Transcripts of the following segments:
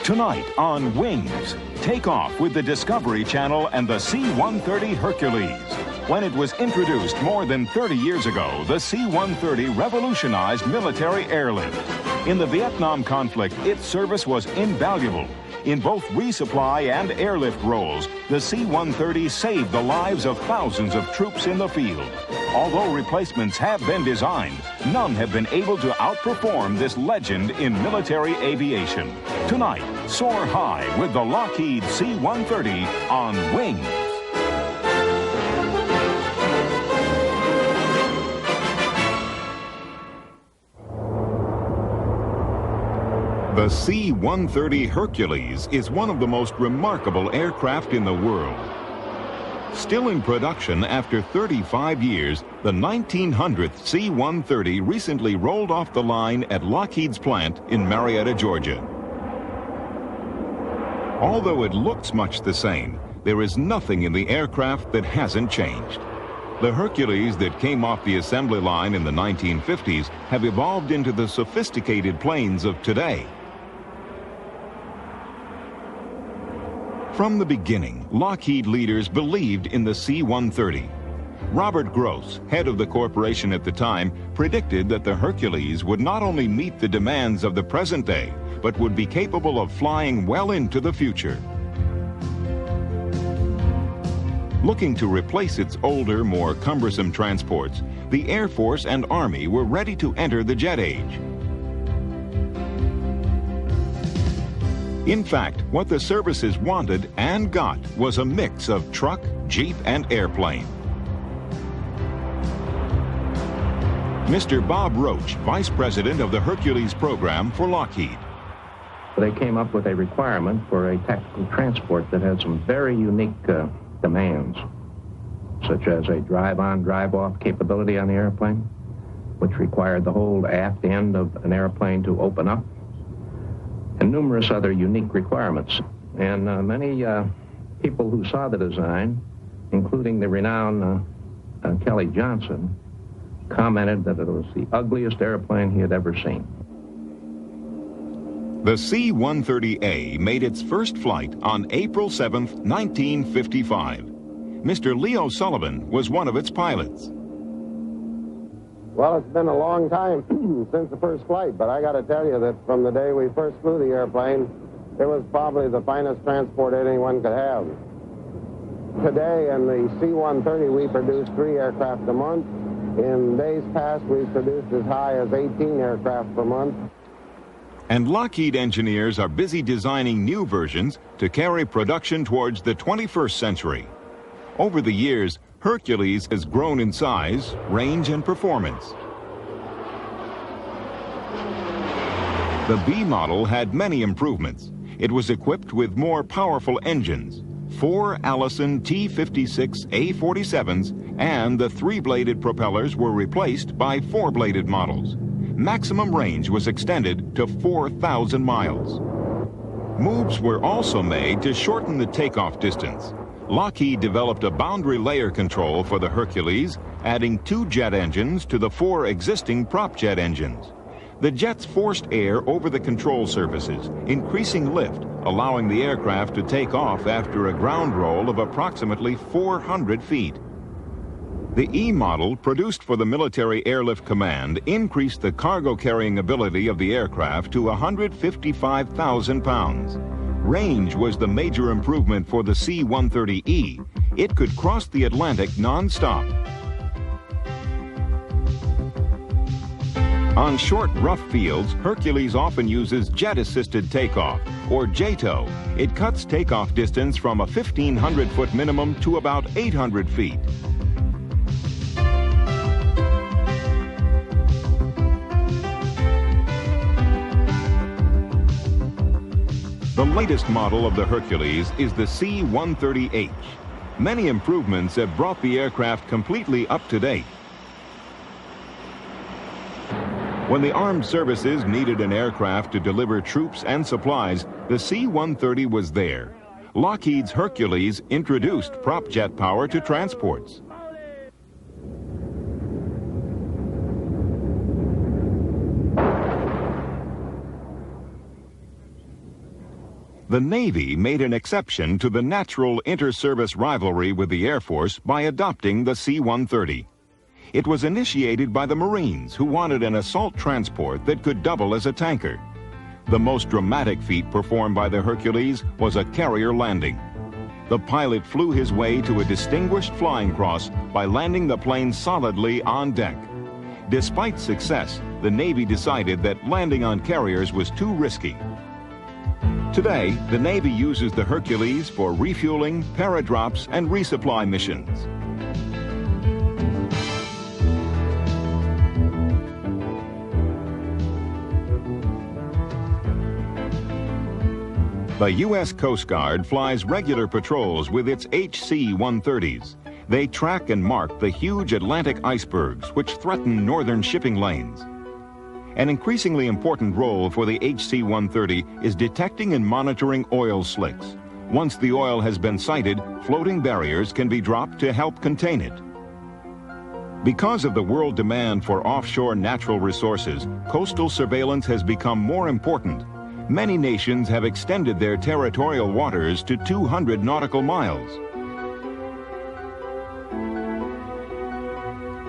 Tonight on Wings, take off with the Discovery Channel and the C-130 Hercules. When it was introduced more than 30 years ago, the C-130 revolutionized military airlift. In the Vietnam conflict, its service was invaluable. In both resupply and airlift roles, the C-130 saved the lives of thousands of troops in the field. Although replacements have been designed, none have been able to outperform this legend in military aviation. Tonight, soar high with the Lockheed C-130 on Wings. The C-130 Hercules is one of the most remarkable aircraft in the world. Still in production after 35 years, the 1900th C-130 recently rolled off the line at Lockheed's plant in Marietta, Georgia. Although it looks much the same, there is nothing in the aircraft that hasn't changed. The Hercules that came off the assembly line in the 1950s have evolved into the sophisticated planes of today. From the beginning, Lockheed leaders believed in the C-130. Robert Gross, head of the corporation at the time, predicted that the Hercules would not only meet the demands of the present day, but would be capable of flying well into the future. Looking to replace its older, more cumbersome transports, the Air Force and Army were ready to enter the jet age. In fact, what the services wanted and got was a mix of truck, jeep, and airplane. Mr. Bob Roach, Vice President of the Hercules program for Lockheed. They came up with a requirement for a tactical transport that had some very unique demands, such as a drive-on, drive-off capability on the airplane, which required the whole aft end of an airplane to open up, and numerous other unique requirements. And many people who saw the design, including the renowned Kelly Johnson, commented that it was the ugliest airplane he had ever seen. The C-130A made its first flight on April 7th, 1955. Mr. Leo Sullivan was one of its pilots. Well, it's been a long time since the first flight, but I got to tell you that from the day we first flew the airplane, it was probably the finest transport anyone could have. Today, in the C-130, we produce 3 aircraft a month. In days past, we've produced as high as 18 aircraft per month. And Lockheed engineers are busy designing new versions to carry production towards the 21st century. Over the years, Hercules has grown in size, range, and performance. The B model had many improvements. It was equipped with more powerful engines, 4 Allison T-56A-47s, and the 3-bladed propellers were replaced by 4-bladed models. Maximum range was extended to 4,000 miles. Moves were also made to shorten the takeoff distance. Lockheed developed a boundary layer control for the Hercules, adding 2 jet engines to the 4 existing prop jet engines. The jets forced air over the control surfaces, increasing lift, allowing the aircraft to take off after a ground roll of approximately 400 feet. The E model, produced for the Military Airlift Command, increased the cargo-carrying ability of the aircraft to 155,000 pounds. Range was the major improvement for the C-130E. It could cross the Atlantic non-stop. On short, rough fields, Hercules often uses jet-assisted takeoff, or JATO. It cuts takeoff distance from a 1,500-foot minimum to about 800 feet. The latest model of the Hercules is the C-130H. Many improvements have brought the aircraft completely up to date. When the armed services needed an aircraft to deliver troops and supplies, the C-130 was there. Lockheed's Hercules introduced prop jet power to transports. The Navy made an exception to the natural inter-service rivalry with the Air Force by adopting the C-130. It was initiated by the Marines, who wanted an assault transport that could double as a tanker. The most dramatic feat performed by the Hercules was a carrier landing. The pilot flew his way to a distinguished flying cross by landing the plane solidly on deck. Despite success, the Navy decided that landing on carriers was too risky. Today, the Navy uses the Hercules for refueling, paradrops, and resupply missions. The U.S. Coast Guard flies regular patrols with its HC-130s. They track and mark the huge Atlantic icebergs which threaten northern shipping lanes. An increasingly important role for the HC-130 is detecting and monitoring oil slicks. Once the oil has been sighted, floating barriers can be dropped to help contain it. Because of the world demand for offshore natural resources, coastal surveillance has become more important. Many nations have extended their territorial waters to 200 nautical miles.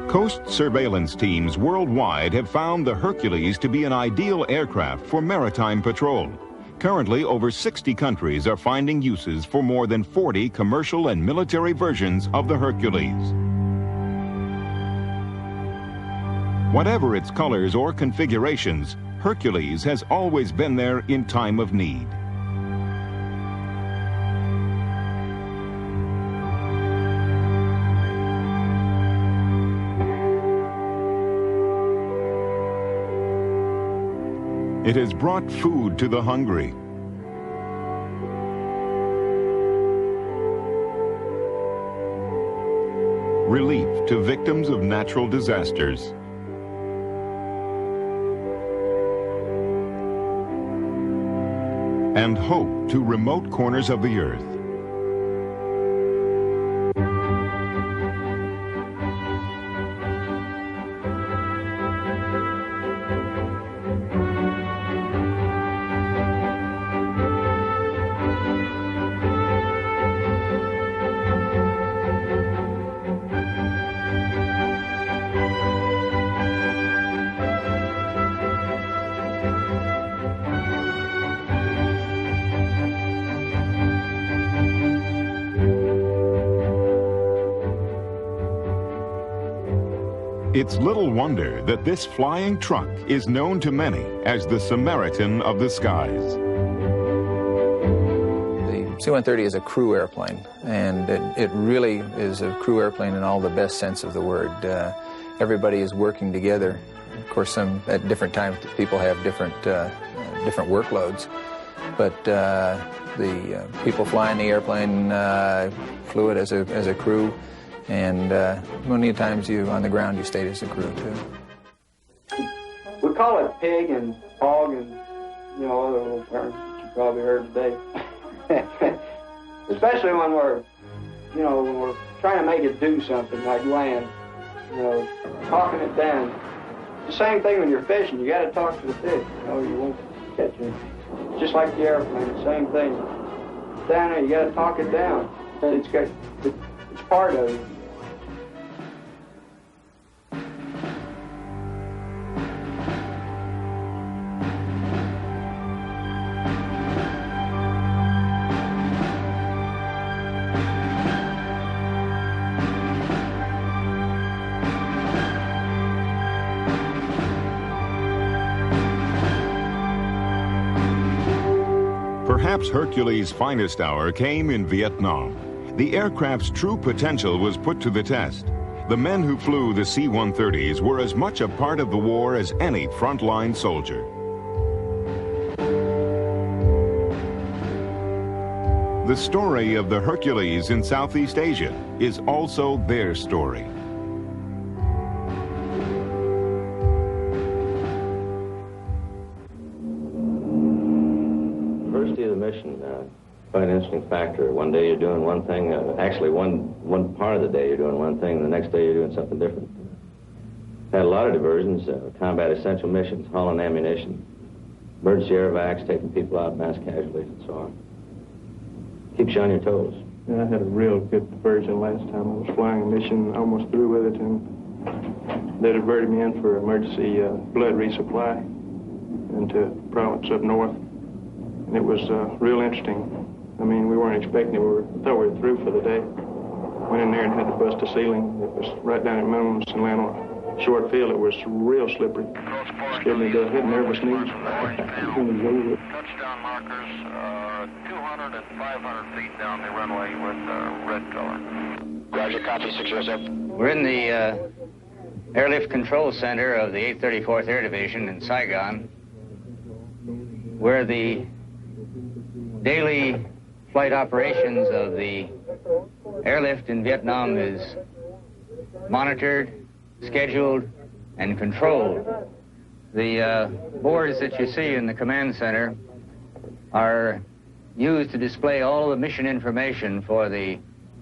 Coast surveillance teams worldwide have found the Hercules to be an ideal aircraft for maritime patrol. Currently, over 60 countries are finding uses for more than 40 commercial and military versions of the Hercules. Whatever its colors or configurations, Hercules has always been there in time of need. It has brought food to the hungry, relief to victims of natural disasters, and hope to remote corners of the earth. It's little wonder that this flying truck is known to many as the Samaritan of the skies. The C-130 is a crew airplane, and it really is a crew airplane in all the best sense of the word. Everybody is working together. Of course, at different times people have different workloads, but the people flying the airplane flew it as a crew. And many times on the ground you stayed as a crew too. We call it pig and hog and, other little terms that you probably heard today. Especially when we're trying to make it do something like land, talking it down. It's the same thing when you're fishing. You got to talk to the fish, you won't catch it. Just like the airplane, the same thing. Down there, you got to talk it down. It's part of it. Perhaps Hercules' finest hour came in Vietnam. The aircraft's true potential was put to the test. The men who flew the C-130s were as much a part of the war as any frontline soldier. The story of the Hercules in Southeast Asia is also their story. Quite an interesting factor. One day you're doing one thing, actually one part of the day you're doing one thing, the next day you're doing something different. Had a lot of diversions, combat essential missions, hauling ammunition, emergency air vacs, taking people out, mass casualties, and so on. Keeps you on your toes. Yeah, I had a real good diversion last time I was flying a mission, almost through with it, and they diverted me in for emergency blood resupply into a province up north. And it was real interesting. I mean, we weren't expecting it. We thought we were through for the day. Went in there and had to bust a ceiling. It was right down at minimums and land on a short field. It was real slippery. Scared me to hit nervous knees. Touchdown markers, 200 and 500 feet down the runway with red color. Roger, copy, 607. We're in the Airlift Control Center of the 834th Air Division in Saigon, where the daily flight operations of the airlift in Vietnam is monitored, scheduled, and controlled. The boards that you see in the command center are used to display all the mission information for the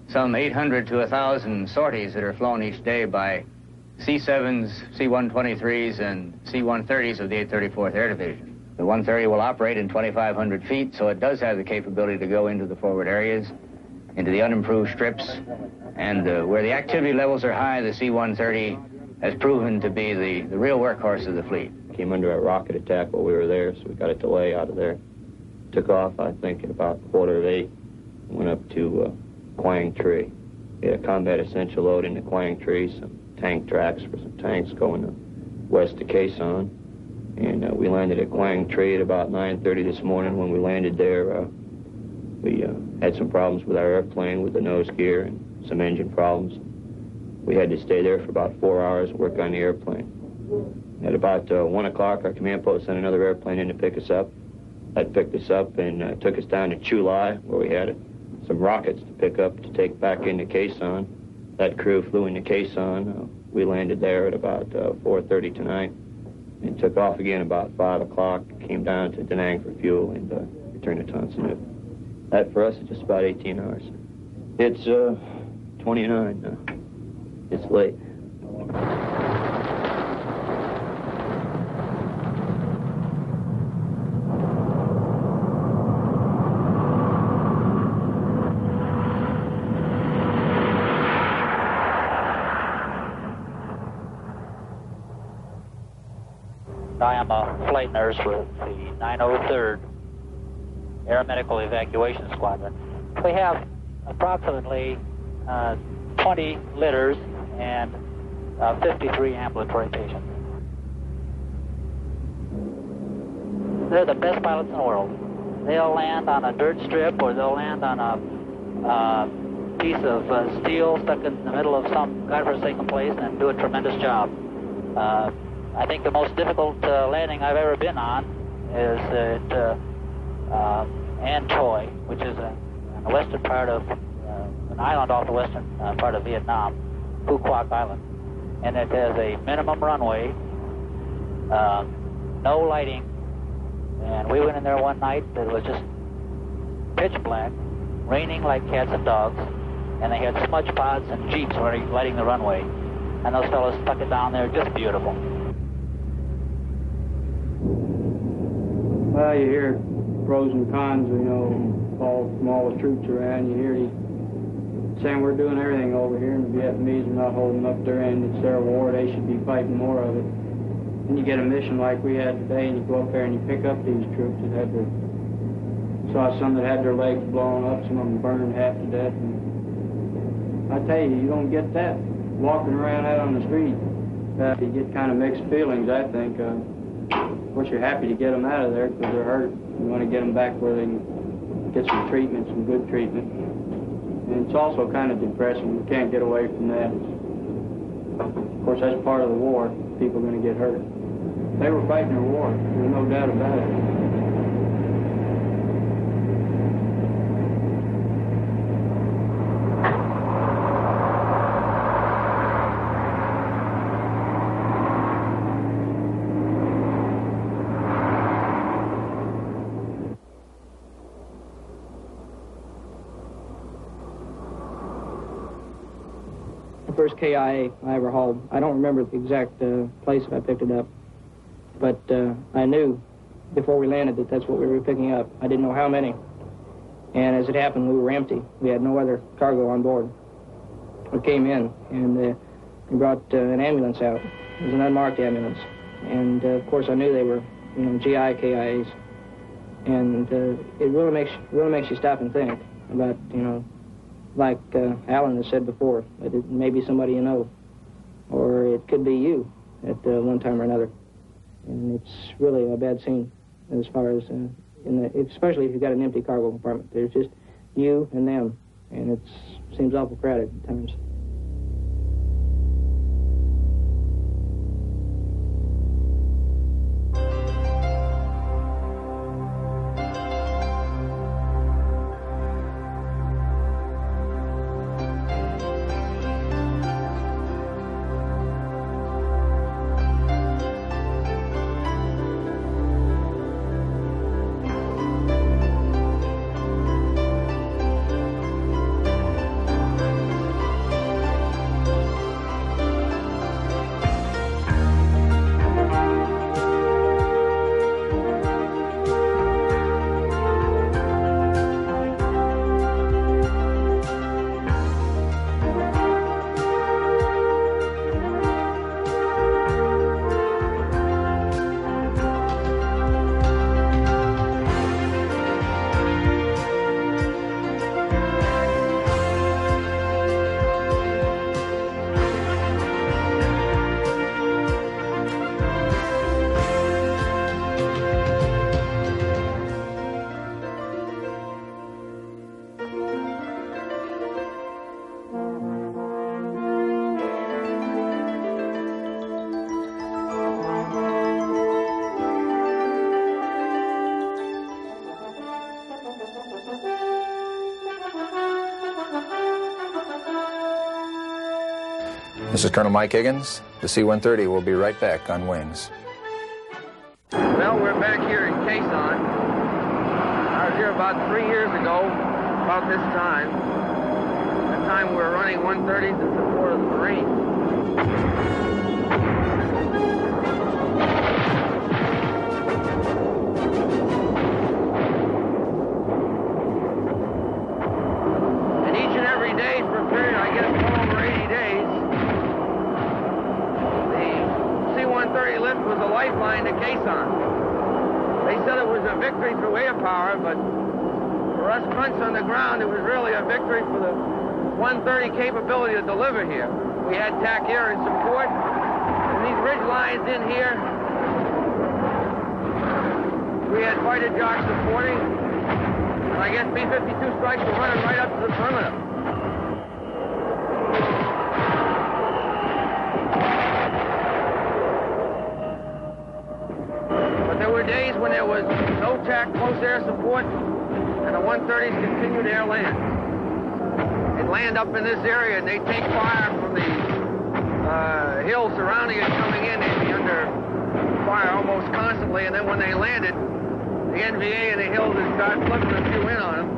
some 800 to 1,000 sorties that are flown each day by C-7s, C-123s, and C-130s of the 834th Air Division. The 130 will operate in 2,500 feet, so it does have the capability to go into the forward areas, into the unimproved strips, and where the activity levels are high, the C-130 has proven to be the real workhorse of the fleet. Came under a rocket attack while we were there, so we got a delay out of there. Took off, I think, at about 7:45. Went up to Quang Tri. We had a combat essential load into Quang Tri, some tank tracks for some tanks going west to Khe Sanh. And we landed at Quang Tri at about 9:30 this morning. When we landed there, we had some problems with our airplane with the nose gear and some engine problems. We had to stay there for about 4 hours and work on the airplane. At about 1 o'clock, our command post sent another airplane in to pick us up. That picked us up and took us down to Chu Lai, where we had some rockets to pick up to take back into Khe Sanh. That crew flew into Khe Sanh. We landed there at about 4:30 tonight and took off again about 5 o'clock, came down to Da Nang for fuel, and returned to Tan Son Nhut. That for us is just about 18 hours. It's 29 now. It's late. I am a flight nurse with the 903rd Air Medical Evacuation Squadron. We have approximately 20 litters and 53 ambulatory patients. They're the best pilots in the world. They'll land on a dirt strip or they'll land on a piece of steel stuck in the middle of some godforsaken place and do a tremendous job. I think the most difficult landing I've ever been on is at An Toi, which is in the western part of an island off the western part of Vietnam, Phu Quoc Island. And it has a minimum runway, no lighting. And we went in there one night that was just pitch black, raining like cats and dogs, and they had smudge pods and jeeps lighting the runway. And those fellows stuck it down there just beautiful. Well, you hear pros and cons, all from all the troops around. You hear saying we're doing everything over here, and the Vietnamese are not holding up their end. It's their war. They should be fighting more of it. And you get a mission like we had today, and you go up there and you pick up these troops that had saw some that had their legs blown up, some of them burned half to death. And I tell you, you don't get that walking around out on the street. You get kind of mixed feelings, I think. Of course, you're happy to get them out of there because they're hurt. You want to get them back where they can get some treatment, some good treatment. And it's also kind of depressing. You can't get away from that. Of course, that's part of the war. People are going to get hurt. They were fighting their war. There's no doubt about it. First KIA I ever hauled. I don't remember the exact place that I picked it up, but I knew before we landed that that's what we were picking up. I didn't know how many. And as it happened, we were empty. We had no other cargo on board. We came in, and they brought an ambulance out. It was an unmarked ambulance. And, of course, I knew they were, GI KIAs. And it really makes you stop and think about, like Alan has said before, that it may be somebody you know, or it could be you at one time or another. And it's really a bad scene as far as, especially if you've got an empty cargo compartment. There's just you and them, and it seems awful crowded at times. This is Colonel Mike Higgins. The C-130 will be right back on Wings. Well, we're back here in Quezon. I was here about 3 years ago, about this time. At the time we were running 130s in support of the Marines. And each and every day for a period, I guess, well over 80 days, C-130 lift was a lifeline to Quezon. They said it was a victory through air power, but for us grunts on the ground, it was really a victory for the 130 capability to deliver here. We had TAC air in support, and these ridge lines in here, we had fighter jocks supporting, and I guess B-52 strikes were running right up to the perimeter. There were days when there was no TAC close air support, and the 130s continued air land. They'd land up in this area, and they'd take fire from the hills surrounding it coming in. They'd be under fire almost constantly, and then when they landed, the NVA and the hills would start flipping a few in on them.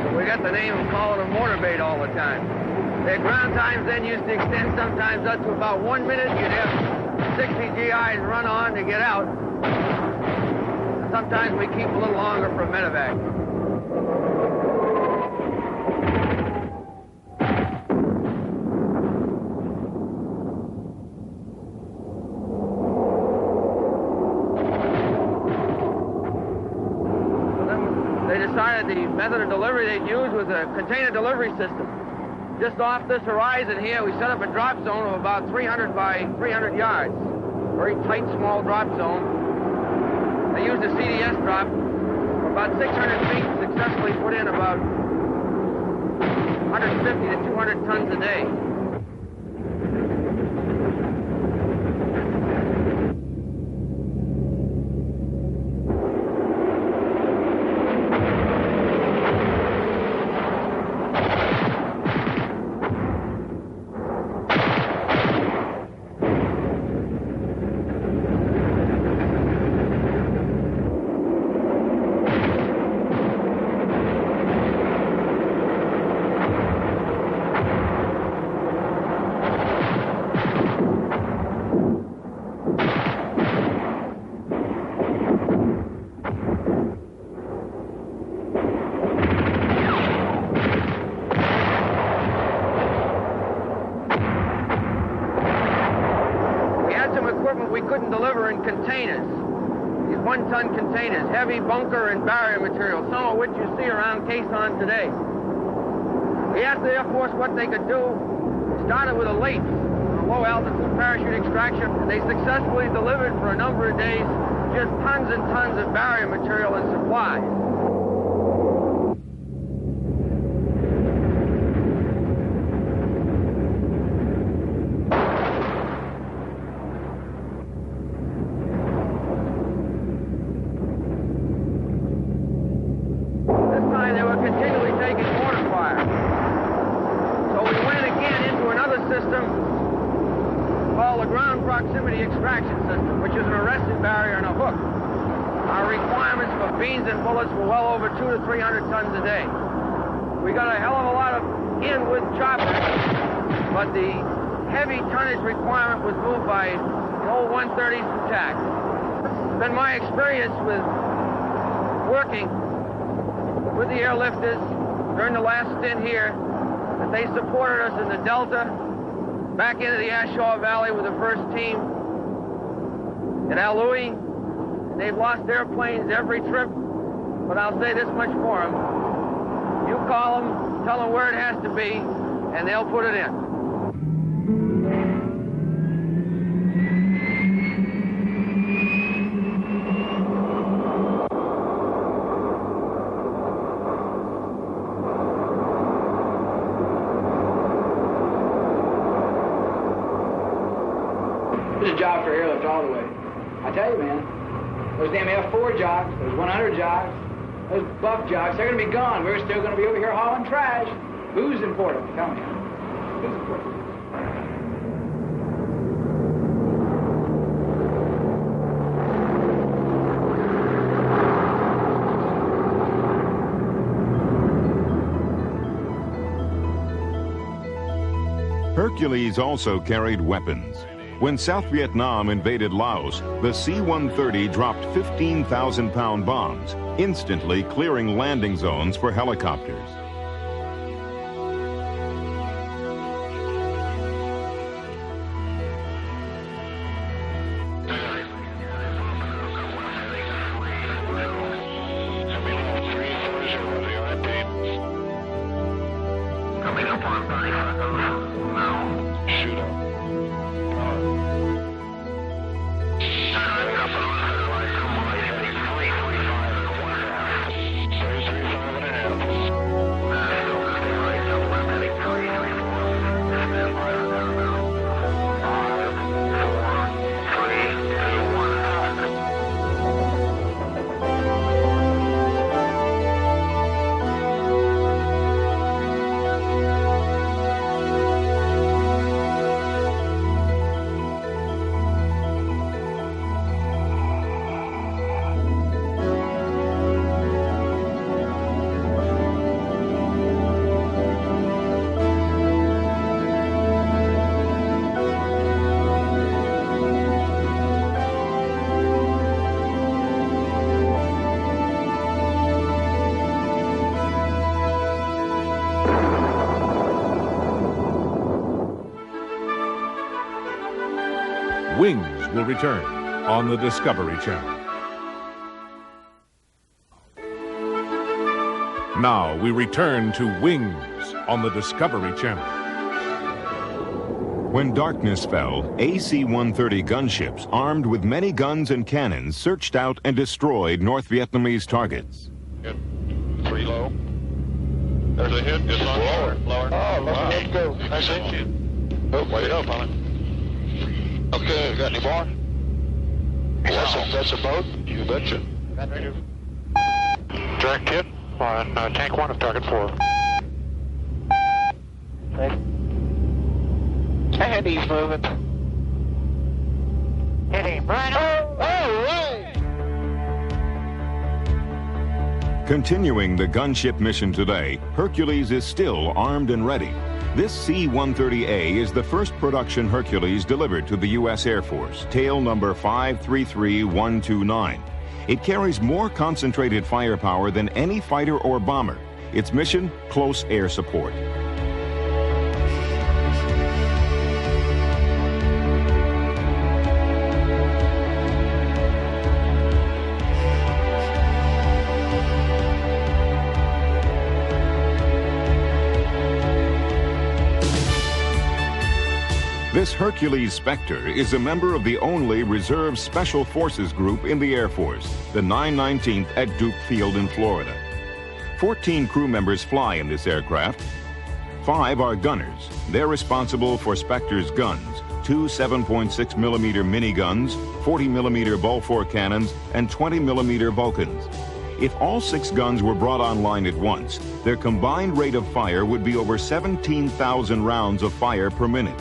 So we got the name of calling them mortar bait all the time. Their ground times then used to extend sometimes up to about 1 minute. You'd have 60 GIs run on to get out. Sometimes we keep a little longer for a medevac. So then they decided the method of delivery they'd use was a container delivery system. Just off this horizon here, we set up a drop zone of about 300 by 300 yards. Very tight, small drop zone. They used a CDS drop for about 600 feet, successfully put in about 150 to 200 tons a day. containers, these one-ton containers, heavy bunker and barrier material, some of which you see around Quezon today. We asked the Air Force what they could do. They started with a LAPE, a low-altitude parachute extraction, and they successfully delivered for a number of days just tons and tons of barrier material and supplies. Proximity extraction system, which is an arrested barrier and a hook. Our requirements for beans and bullets were well over 200 to 300 tons a day. We got a hell of a lot of in with choppers, but the heavy tonnage requirement was moved by the old 130s and TAC. It's been my experience with working with the airlifters during the last stint here that they supported us in the Delta, back into the Ashaw Valley with the first team in Al Louie. They've lost airplanes every trip, but I'll say this much for them. You call them, tell them where it has to be, and they'll put it in. It's a job for airlift all the way. I tell you, man, those damn F4 jocks, those 100 jocks, those buff jocks, they're going to be gone. We're still going to be over here hauling trash. Who's important? Tell me. Who's important? Hercules also carried weapons. When South Vietnam invaded Laos, the C-130 dropped 15,000-pound bombs, instantly clearing landing zones for helicopters. Wings will return on the Discovery Channel. Now we return to Wings on the Discovery Channel. When darkness fell, AC-130 gunships armed with many guns and cannons searched out and destroyed North Vietnamese targets. Hit. 3 low. There's a hit. It's on lower. Lower. Oh, let's go. I see. Oh, way up on it. Okay, got any more? That's a boat? You betcha. Direct hit on tank 1 of target 4. And he's moving. Hit him right on. Oh, right. Continuing the gunship mission today, Hercules is still armed and ready. This C-130A is the first production Hercules delivered to the U.S. Air Force, tail number 533129. It carries more concentrated firepower than any fighter or bomber. Its mission, close air support. This Hercules Spectre is a member of the only reserve special forces group in the Air Force, the 919th at Duke Field in Florida. 14 crew members fly in this aircraft. 5 are gunners. They're responsible for Spectre's guns, 2 7.6 millimeter miniguns, 40 millimeter Bofors cannons, and 20 millimeter Vulcans. If all 6 guns were brought online at once, their combined rate of fire would be over 17,000 rounds of fire per minute.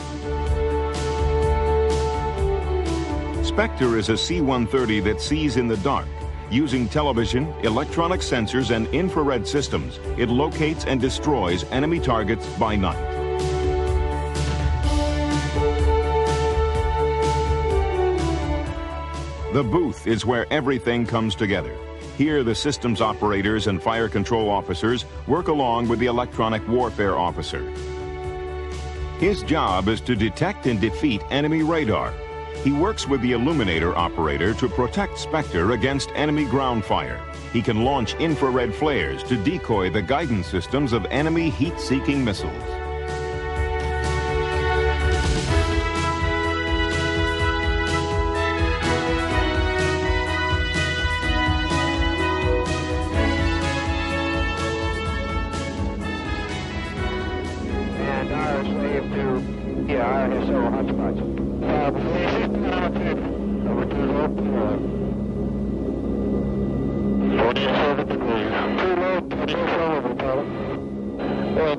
Spectre is a C-130 that sees in the dark. Using television, electronic sensors, and infrared systems, it locates and destroys enemy targets by night. The booth is where everything comes together. Here, the systems operators and fire control officers work along with the electronic warfare officer. His job is to detect and defeat enemy radar. He works with the illuminator operator to protect Spectre against enemy ground fire. He can launch infrared flares to decoy the guidance systems of enemy heat-seeking missiles. And RSA to, RSO hotspots. Over to low, 47 degrees. Too low, 27 pilot.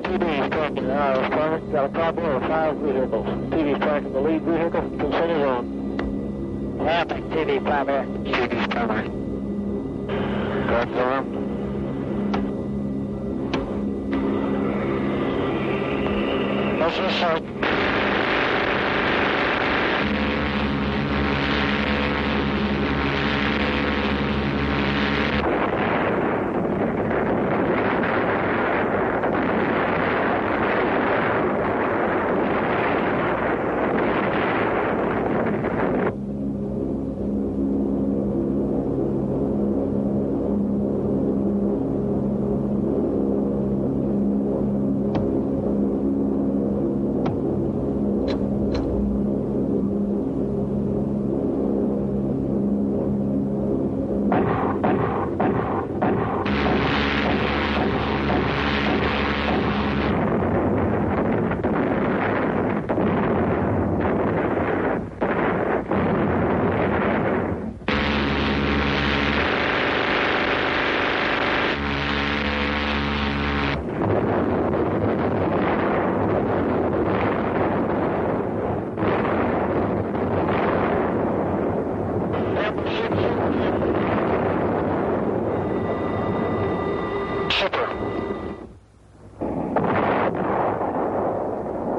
TD is tracking Aslamberg. Got a combo of 5 vehicles. TD is tracking the lead vehicle. Consent is on. Traffic, TD primary. TD is primary. Guns armed. That's the sight.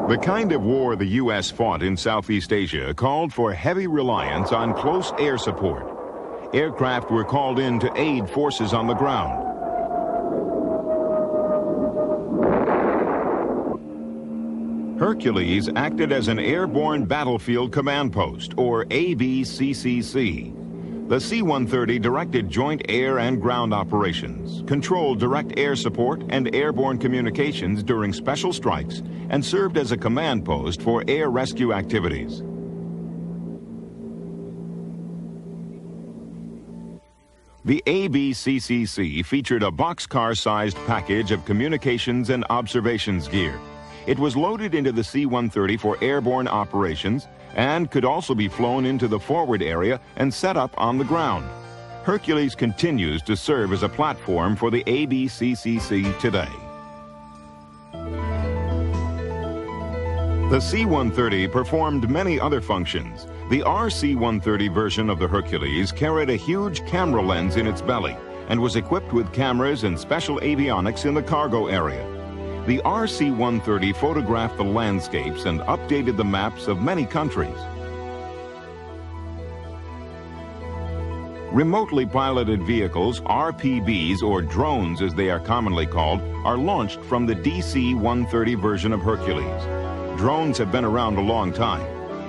The kind of war the U.S. fought in Southeast Asia called for heavy reliance on close air support. Aircraft were called in to aid forces on the ground. Hercules acted as an airborne battlefield command post, or ABCCC. The C-130 directed joint air and ground operations, controlled direct air support and airborne communications during special strikes, and served as a command post for air rescue activities. The ABCCC featured a boxcar-sized package of communications and observations gear. It was loaded into the C-130 for airborne operations and could also be flown into the forward area and set up on the ground. Hercules continues to serve as a platform for the ABCCC today. The C-130 performed many other functions. The RC-130 version of the Hercules carried a huge camera lens in its belly and was equipped with cameras and special avionics in the cargo area. The RC-130 photographed the landscapes and updated the maps of many countries. Remotely piloted vehicles, RPVs, or drones as they are commonly called, are launched from the DC-130 version of Hercules. Drones have been around a long time.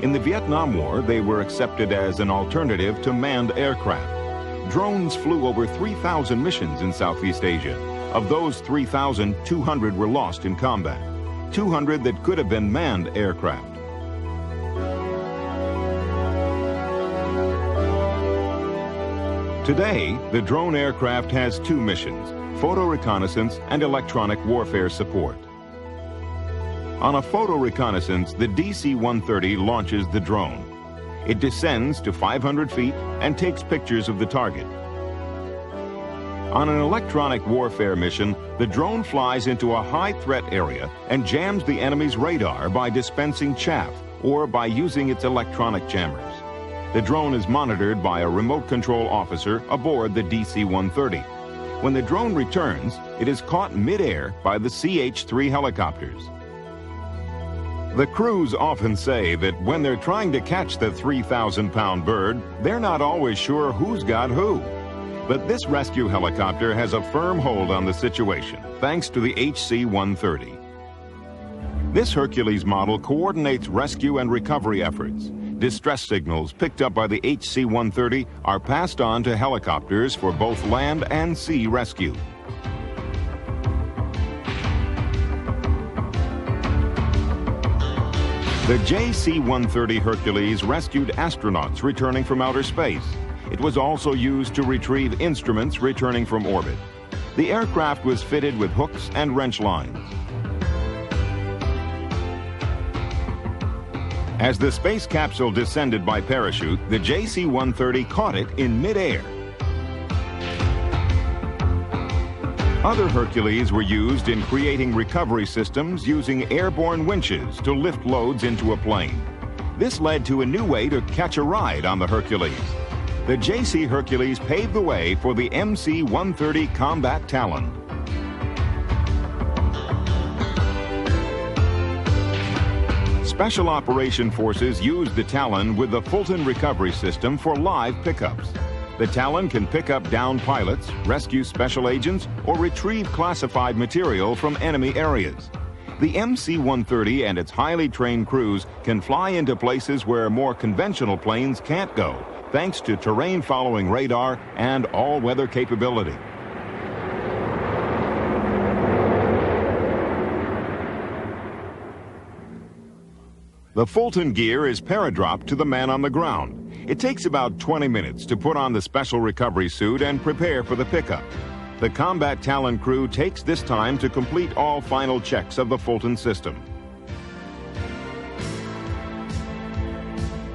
In the Vietnam War, they were accepted as an alternative to manned aircraft. Drones flew over 3,000 missions in Southeast Asia. Of those 3,000, 200 were lost in combat, 200 that could have been manned aircraft. Today, the drone aircraft has two missions: photo reconnaissance and electronic warfare support. On a photo reconnaissance, the DC-130 launches the drone. It descends to 500 feet and takes pictures of the target. On an electronic warfare mission, the drone flies into a high-threat area and jams the enemy's radar by dispensing chaff or by using its electronic jammers. The drone is monitored by a remote control officer aboard the DC-130. When the drone returns, it is caught mid-air by the CH-3 helicopters. The crews often say that when they're trying to catch the 3,000-pound bird, they're not always sure who's got who. But this rescue helicopter has a firm hold on the situation, thanks to the HC-130. This Hercules model coordinates rescue and recovery efforts. Distress signals picked up by the HC-130 are passed on to helicopters for both land and sea rescue. The JC-130 Hercules rescued astronauts returning from outer space. It was also used to retrieve instruments returning from orbit. The aircraft was fitted with hooks and wrench lines. As the space capsule descended by parachute, the JC-130 caught it in midair. Other Hercules were used in creating recovery systems using airborne winches to lift loads into a plane. This led to a new way to catch a ride on the Hercules. The JC Hercules paved the way for the MC-130 Combat Talon. Special Operation Forces used the Talon with the Fulton Recovery System for live pickups. The Talon can pick up downed pilots, rescue special agents, or retrieve classified material from enemy areas. The MC-130 and its highly trained crews can fly into places where more conventional planes can't go, thanks to terrain-following radar and all-weather capability. The Fulton gear is paradropped to the man on the ground. It takes about 20 minutes to put on the special recovery suit and prepare for the pickup. The Combat Talon crew takes this time to complete all final checks of the Fulton system.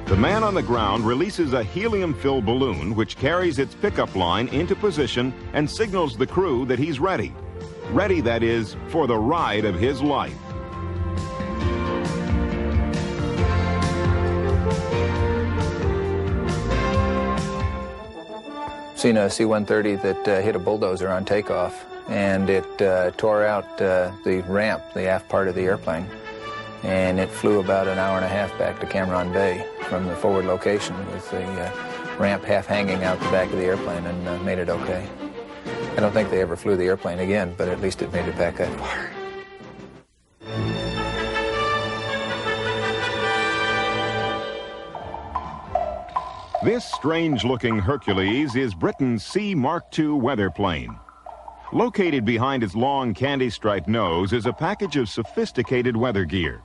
The man on the ground releases a helium-filled balloon which carries its pickup line into position and signals the crew that he's ready. Ready, that is, for the ride of his life. Seen a C-130 that hit a bulldozer on takeoff, and it tore out the ramp, the aft part of the airplane, and it flew about an hour and a half back to Cameron Bay from the forward location with the ramp half hanging out the back of the airplane, and made it okay. I don't think they ever flew the airplane again, but at least it made it back that far. This strange-looking Hercules is Britain's C Mark II weather plane. Located behind its long candy-striped nose is a package of sophisticated weather gear.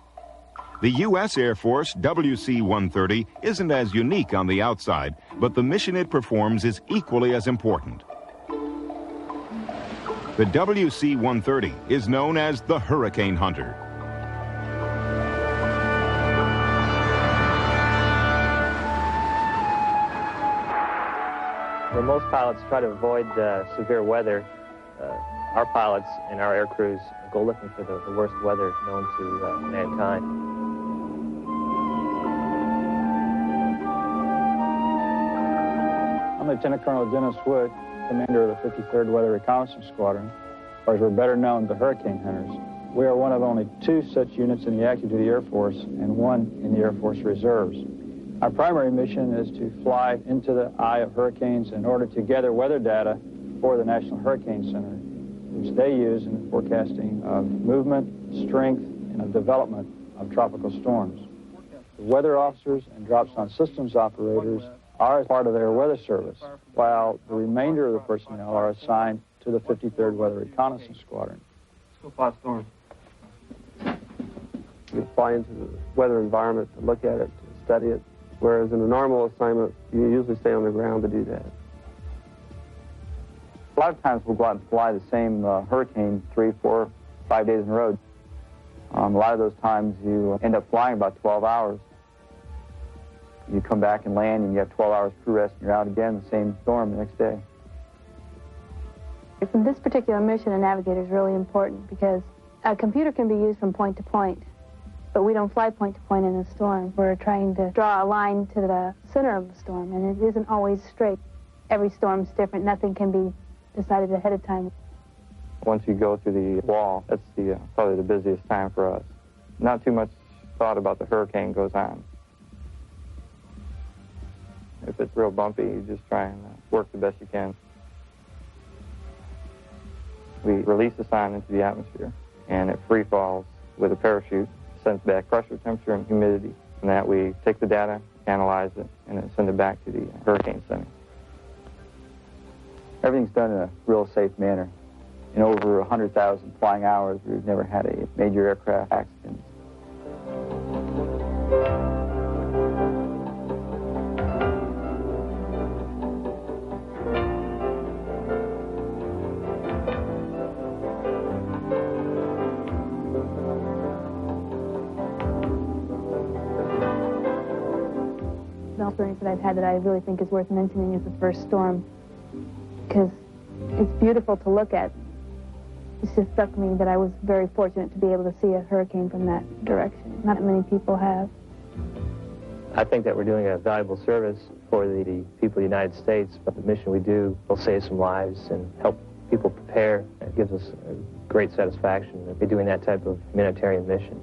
The U.S. Air Force WC-130 isn't as unique on the outside, but the mission it performs is equally as important. The WC-130 is known as the Hurricane Hunter. Where most pilots try to avoid severe weather, our pilots and our air crews go looking for the worst weather known to mankind. I'm Lieutenant Colonel Dennis Wood, commander of the 53rd Weather Reconnaissance Squadron, or as we're better known, the Hurricane Hunters. We are one of only 2 such units in the active duty Air Force and 1 in the Air Force Reserves. Our primary mission is to fly into the eye of hurricanes in order to gather weather data for the National Hurricane Center, which they use in the forecasting of movement, strength, and the development of tropical storms. The weather officers and drop-zone systems operators are part of their weather service, while the remainder of the personnel are assigned to the 53rd Weather Reconnaissance Squadron. Let's go plot storm. You fly into the weather environment to look at it, to study it, whereas in a normal assignment, you usually stay on the ground to do that. A lot of times we'll go out and fly the same hurricane 3, 4, 5 days in a row. A lot of those times you end up flying about 12 hours. You come back and land and you have 12 hours crew rest and you're out again, the same storm the next day. In this particular mission, a navigator is really important because a computer can be used from point to point, but we don't fly point to point in a storm. We're trying to draw a line to the center of the storm, and it isn't always straight. Every storm's different. Nothing can be decided ahead of time. Once you go through the wall, that's probably the busiest time for us. Not too much thought about the hurricane goes on. If it's real bumpy, you just try and work the best you can. We release the sign into the atmosphere, and it free falls with a parachute, sends back pressure, temperature, and humidity. From that, we take the data, analyze it, and then send it back to the hurricane center. Everything's done in a real safe manner. In over 100,000 flying hours, we've never had a major aircraft accident. The experience that I've had that I really think is worth mentioning is the first storm, because it's beautiful to look at. It just struck me that I was very fortunate to be able to see a hurricane from that direction. Not many people have. I think that we're doing a valuable service for the people of the United States, but the mission we do will save some lives and help people prepare. It gives us a great satisfaction to be doing that type of humanitarian mission.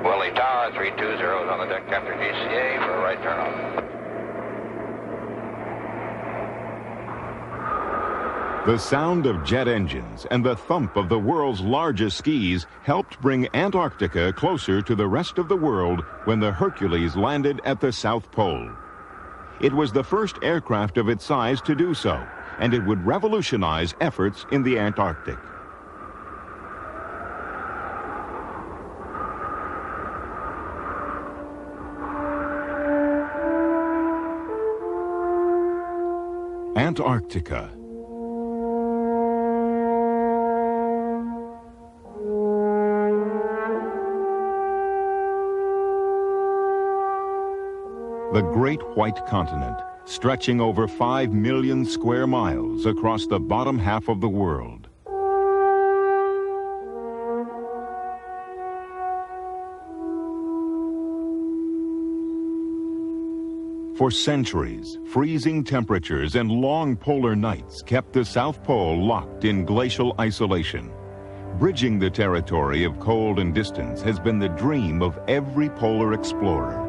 Willie Tower, 320 on the deck after GCA for a right turn on. The sound of jet engines and the thump of the world's largest skis helped bring Antarctica closer to the rest of the world when the Hercules landed at the South Pole. It was the first aircraft of its size to do so, and it would revolutionize efforts in the Antarctic. Antarctica. The Great White Continent, stretching over 5 million square miles across the bottom half of the world. For centuries, freezing temperatures and long polar nights kept the South Pole locked in glacial isolation. Bridging the territory of cold and distance has been the dream of every polar explorer.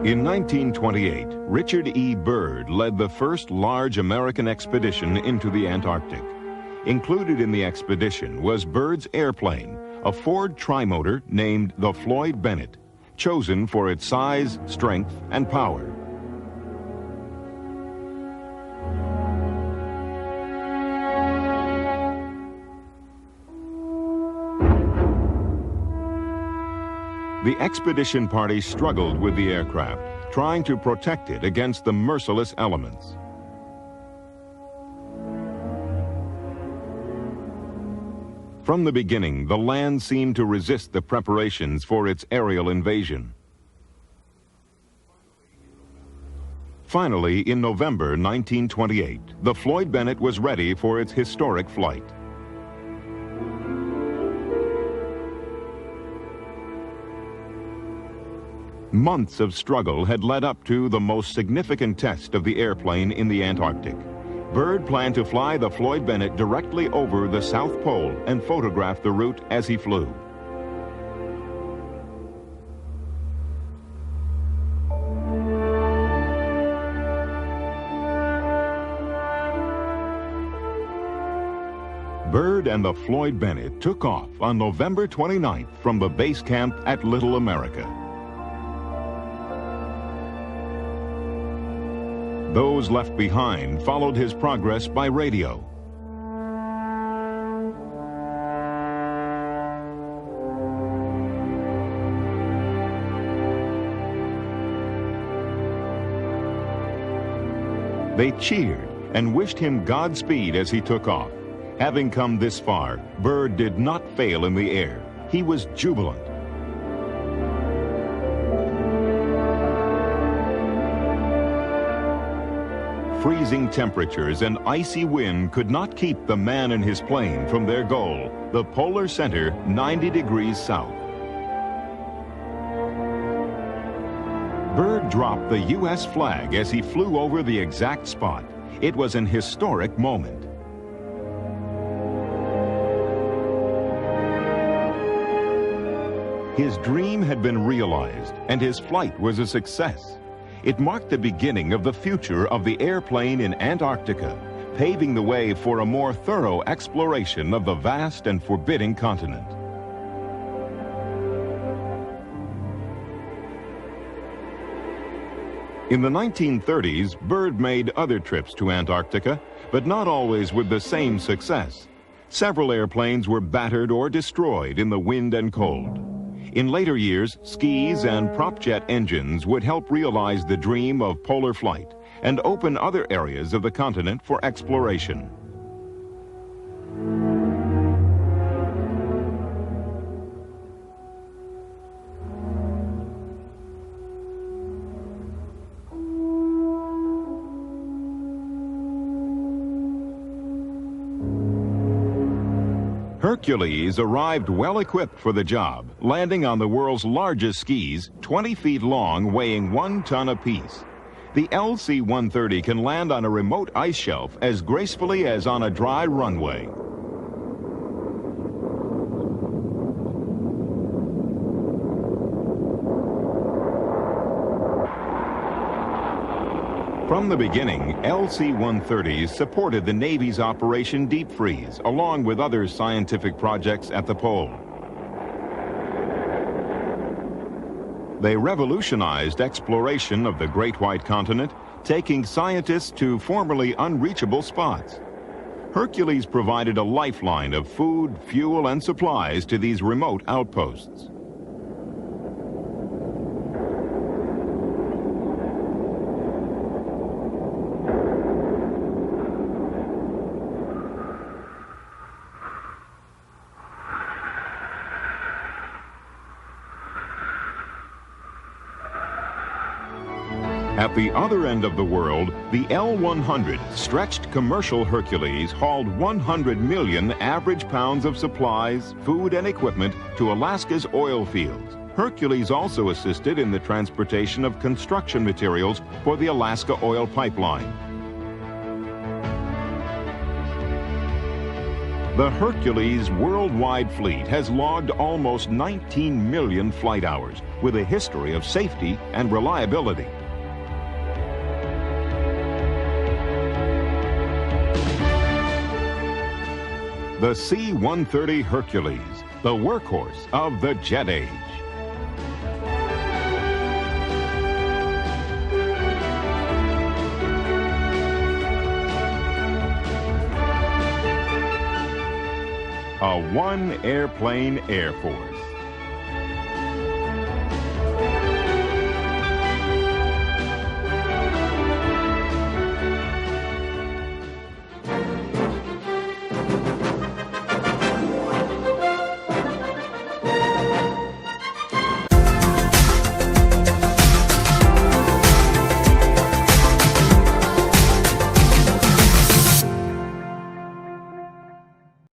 In 1928, Richard E. Byrd led the first large American expedition into the Antarctic. Included in the expedition was Byrd's airplane, a Ford trimotor named the Floyd Bennett, chosen for its size, strength, and power. The expedition party struggled with the aircraft, trying to protect it against the merciless elements. From the beginning, the land seemed to resist the preparations for its aerial invasion. Finally, in November 1928, the Floyd Bennett was ready for its historic flight. Months of struggle had led up to the most significant test of the airplane in the Antarctic. Byrd planned to fly the Floyd Bennett directly over the South Pole and photograph the route as he flew. Byrd and the Floyd Bennett took off on November 29th from the base camp at Little America. Those left behind followed his progress by radio. They cheered and wished him Godspeed as he took off. Having come this far, Byrd did not fail in the air. He was jubilant. Freezing temperatures and icy wind could not keep the man and his plane from their goal, the polar center 90 degrees south. Byrd dropped the U.S. flag as he flew over the exact spot. It was an historic moment. His dream had been realized, and his flight was a success. It marked the beginning of the future of the airplane in Antarctica, paving the way for a more thorough exploration of the vast and forbidding continent. In the 1930s, Byrd made other trips to Antarctica, but not always with the same success. Several airplanes were battered or destroyed in the wind and cold. In later years, skis and prop jet engines would help realize the dream of polar flight and open other areas of the continent for exploration. Hercules arrived well-equipped for the job, landing on the world's largest skis, 20 feet long, weighing 1 ton apiece. The LC-130 can land on a remote ice shelf as gracefully as on a dry runway. From the beginning, LC-130s supported the Navy's Operation Deep Freeze, along with other scientific projects at the pole. They revolutionized exploration of the Great White Continent, taking scientists to formerly unreachable spots. Hercules provided a lifeline of food, fuel, and supplies to these remote outposts. At the other end of the world, the L-100 stretched commercial Hercules hauled 100 million average pounds of supplies, food, and equipment to Alaska's oil fields. Hercules also assisted in the transportation of construction materials for the Alaska oil pipeline. The Hercules worldwide fleet has logged almost 19 million flight hours with a history of safety and reliability. The C-130 Hercules, the workhorse of the jet age. A one-airplane Air Force.